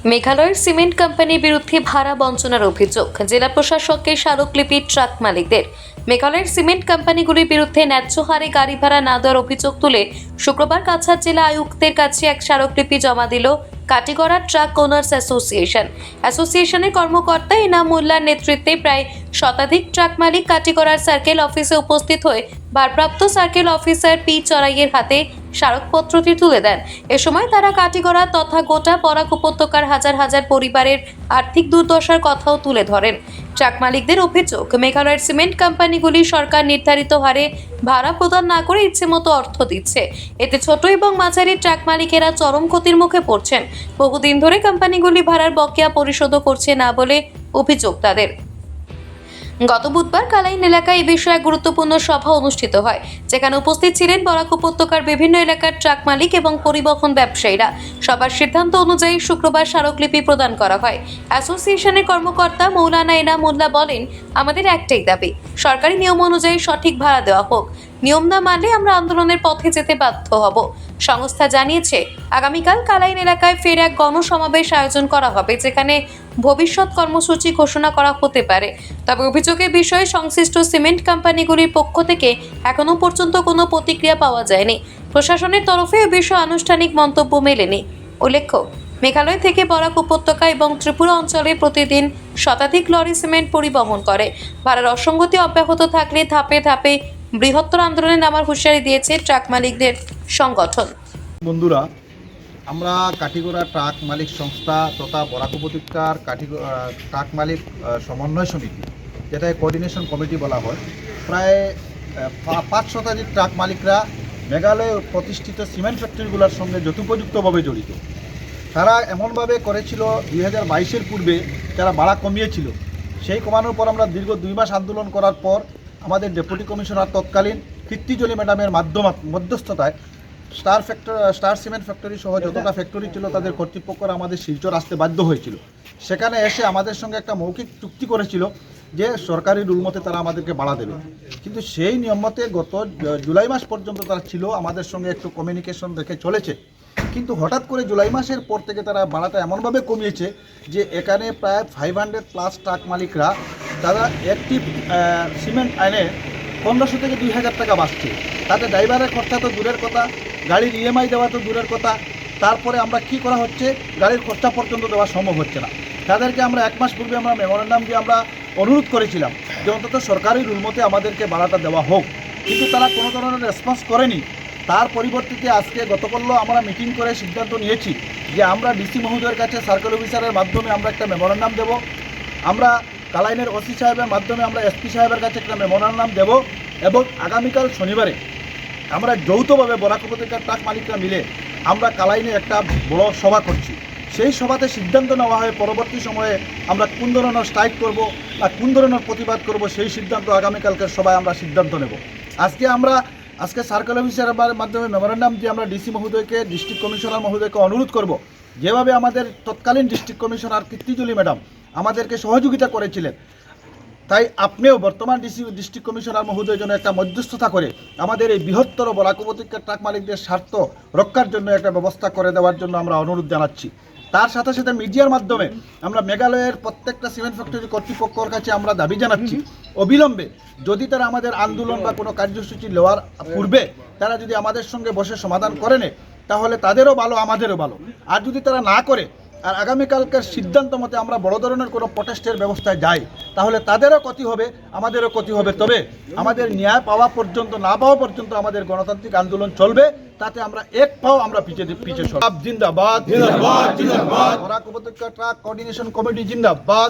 মেঘালয়ের সিমেন্ট কোম্পানির বিরুদ্ধে ভাড়া বঞ্চনার অভিযোগ। জেলা প্রশাসকের স্মারকলিপি ট্রাক মালিকদের। মেঘালয়ের সিমেন্ট কোম্পানিগুলির বিরুদ্ধে ন্যায্য হারে গাড়ি ভাড়া না দেওয়ার অভিযোগ তুলে শুক্রবার কাছাড় জেলা আয়ুক্তের কাছে এক স্মারকলিপি জমা দিল কাটিগড়া ট্রাক ওনার্স অ্যাসোসিয়েশন। অ্যাসোসিয়েশনের কর্মকর্তা ইনাম মোল্লার নেতৃত্বে প্রায় শতাধিক ট্রাক মালিক কাটিগড়ার সার্কেল অফিসে উপস্থিত হয়ে ভারপ্রাপ্ত সার্কেল অফিসার পি চড়াইয়ের হাতে স্মারকপত্রটি তুলে দেন। এ সময় তারা কাটিগড়া তথা গোটা বরাক উপত্যকার হাজার হাজার পরিবারের আর্থিক দুর্দশার কথাও তুলে ধরেন। ট্রাক মালিকদের অভিযোগ, মেঘালয়ের সিমেন্ট কোম্পানিগুলি সরকার নির্ধারিত হারে ভাড়া প্রদান না করে ইচ্ছেমতো অর্থ দিচ্ছে। এতে ছোট এবং মাঝারি ট্রাক মালিকেরা চরম ক্ষতির মুখে পড়ছেন। বহুদিন ধরে কোম্পানিগুলি ভাড়ার বকেয়া পরিশোধ করছে না বলে অভিযোগ তাদের। গত বুধবার কালাইন এলাকায় এ বিষয়ে এক গুরুত্বপূর্ণ সভা অনুষ্ঠিত হয়, যেখানে উপস্থিত ছিলেন বরাক উপত্যকার বিভিন্ন এলাকার ট্রাক মালিক এবং পরিবহন ব্যবসায়ীরা। সবার সিদ্ধান্ত অনুযায়ী শুক্রবার স্মারকলিপি প্রদান করা হয়। অ্যাসোসিয়েশনের কর্মকর্তা মৌলানা ইনাম মোল্লা বলেন, আমাদের একটাই দাবি, সরকারি নিয়ম অনুযায়ী সঠিক ভাড়া দেওয়া হোক। নিয়ম না মানলে আমরা আন্দোলনের পথে যেতে বাধ্য হব। সংস্থা জানিয়েছে, আগামীকাল কালাইন এলাকায় ফের এক গণসমাবেশ আয়োজন করা হবে, যেখানে ভবিষ্যৎ কর্মসূচি ঘোষণা করা হতে পারে। তবে অভিযোগের বিষয়ে সংশ্লিষ্ট সিমেন্ট কোম্পানিগুলির পক্ষ থেকে এখনো পর্যন্ত কোনো প্রতিক্রিয়া পাওয়া যায়নি। প্রশাসনের তরফে এ বিষয়ে আনুষ্ঠানিক মন্তব্য মেলেনি। উল্লেখ্য, মেঘালয় থেকে বরাক উপত্যকা এবং ত্রিপুরা অঞ্চলে প্রতিদিন শতাধিক লরি সিমেন্ট পরিবহন করে। ভাড়ার অসঙ্গতি অব্যাহত থাকলে ধাপে ধাপে বৃহত্তর আন্দোলনে নামার হুঁশিয়ারি দিয়েছে ট্রাক মালিকদের সংগঠন। বন্ধুরা, আমরা কাটিগড়া ট্রাক মালিক সংস্থা তথা বরাক উপত্যকার ট্রাক মালিক সমন্বয় সমিতি, যেটাকে কোঅর্ডিনেশন কমিটি বলা হয়, প্রায় 5 শতাধিক ট্রাক মালিকরা মেঘালয়ে প্রতিষ্ঠিত সিমেন্ট ফ্যাক্টরিগুলোর সঙ্গে যথোপযুক্তভাবে জড়িত। তারা এমনভাবে করেছিল 2022-এর পূর্বে যারা ভাড়া কমিয়েছিল, সেই কমানোর পর আমরা দীর্ঘ 2 মাস আন্দোলন করার পর আমাদের ডেপুটি কমিশনার তৎকালীন কীর্তিজলি ম্যাডামের মধ্যস্থতায় স্টার সিমেন্ট ফ্যাক্টরি সহ যতটা ফ্যাক্টরি ছিল তাদের কর্তৃপক্ষরা আমাদের শিলচর আসতে বাধ্য হয়েছিল। সেখানে এসে আমাদের সঙ্গে একটা মৌখিক চুক্তি করেছিল যে সরকারি রুল মতে তারা আমাদেরকে ভাড়া দেবে, কিন্তু সেই নিয়ম মতে গত জুলাই মাস পর্যন্ত তারা ছিল, আমাদের সঙ্গে একটু কমিউনিকেশন রেখে চলেছে। কিন্তু হঠাৎ করে জুলাই মাসের পর থেকে তারা ভাড়াটা এমনভাবে কমিয়েছে যে এখানে প্রায় 500+ ট্রাক মালিকরা তারা একটি সিমেন্ট আইনে 1500 থেকে 2000 টাকা বাঁচছে। তাতে ড্রাইভারের খরচা তো দূরের কথা, গাড়ির ইএমআই দেওয়া তো দূরের কথা, তারপরে আমরা কি করা হচ্ছে, গাড়ির খরচা পর্যন্ত দেওয়া সম্ভব হচ্ছে না। তাদেরকে আমরা 1 মাস পূর্বে আমরা মেমোরেন্ডাম দিয়ে আমরা অনুরোধ করেছিলাম যে অন্তত সরকারি রুল মতে আমাদেরকে ভাড়াটা দেওয়া হোক, কিন্তু তারা কোনো ধরনের রেসপন্স করেনি। তার পরিবর্তে আজকে গতকালও আমরা মিটিং করে সিদ্ধান্ত নিয়েছি যে আমরা ডিসি মহোদয়ের কাছে সার্কেল অফিসারের মাধ্যমে আমরা একটা মেমোরেন্ডাম দেব, আমরা কালাইনের ওসি সাহেবের মাধ্যমে আমরা এসপি সাহেবের কাছে একটা মেমোরেন্ডাম দেব, এবং আগামীকাল শনিবারে আমরা যৌথভাবে বরাক উপত্যকার ট্রাক মালিকরা মিলে আমরা কালাইনে একটা বড় সভা করছি। সেই সভাতে সিদ্ধান্ত নেওয়া হয় পরবর্তী সময়ে আমরা কোন ধরনের স্ট্রাইক করব বা কোন ধরনের প্রতিবাদ করব, সেই সিদ্ধান্ত আগামীকালকের সভায় আমরা সিদ্ধান্ত নেব। আজকে সার্কেল অফিসারের মাধ্যমে মেমোরেন্ডাম দিয়ে আমরা ডিসি মহোদয়কে, ডিস্ট্রিক্ট কমিশনার মহোদয়কে অনুরোধ করব, যেভাবে আমাদের তৎকালীন ডিস্ট্রিক্ট কমিশনার কীর্তিজলি ম্যাডাম আমাদেরকে সহযোগিতা করেছিলেন, তাই আপনিও বর্তমান ডিস্ট্রিক্ট কমিশনার মহোদয় জন্য একটা মধ্যস্থতা করে আমাদের এই বৃহত্তর বরাক উপত্যকার ট্রাক মালিকদের স্বার্থ রক্ষার জন্য একটা ব্যবস্থা করে দেওয়ার জন্য আমরা অনুরোধ জানাচ্ছি। তার সাথে সাথে মিডিয়ার মাধ্যমে আমরা মেঘালয়ের প্রত্যেকটা সিমেন্ট ফ্যাক্টরি কর্তৃপক্ষের কাছে আমরা দাবি জানাচ্ছি, অবিলম্বে যদি তারা আমাদের আন্দোলন বা কোনো কার্যসূচি নেওয়ার পূর্বে তারা যদি আমাদের সঙ্গে বসে সমাধান করে নেয়, তাহলে তাদেরও ভালো, আমাদেরও ভালো। আর যদি তারা না করে আর আগামীকালকের সিদ্ধান্ত মতে আমরা বড় ধরনের কোনো প্রটেস্টের ব্যবস্থায় যাই, তাহলে তাদেরও ক্ষতি হবে, আমাদেরও ক্ষতি হবে। তবে আমাদের ন্যায় পাওয়া পর্যন্ত, না পাওয়া পর্যন্ত আমাদের গণতান্ত্রিক আন্দোলন চলবে, তাতে আমরা এক পাও আমরা পিছিয়ে সব জিন্দাবাদ, বরাক উপত্যকা ট্রাক কোঅর্ডিনেশন কমিটি জিন্দাবাদ।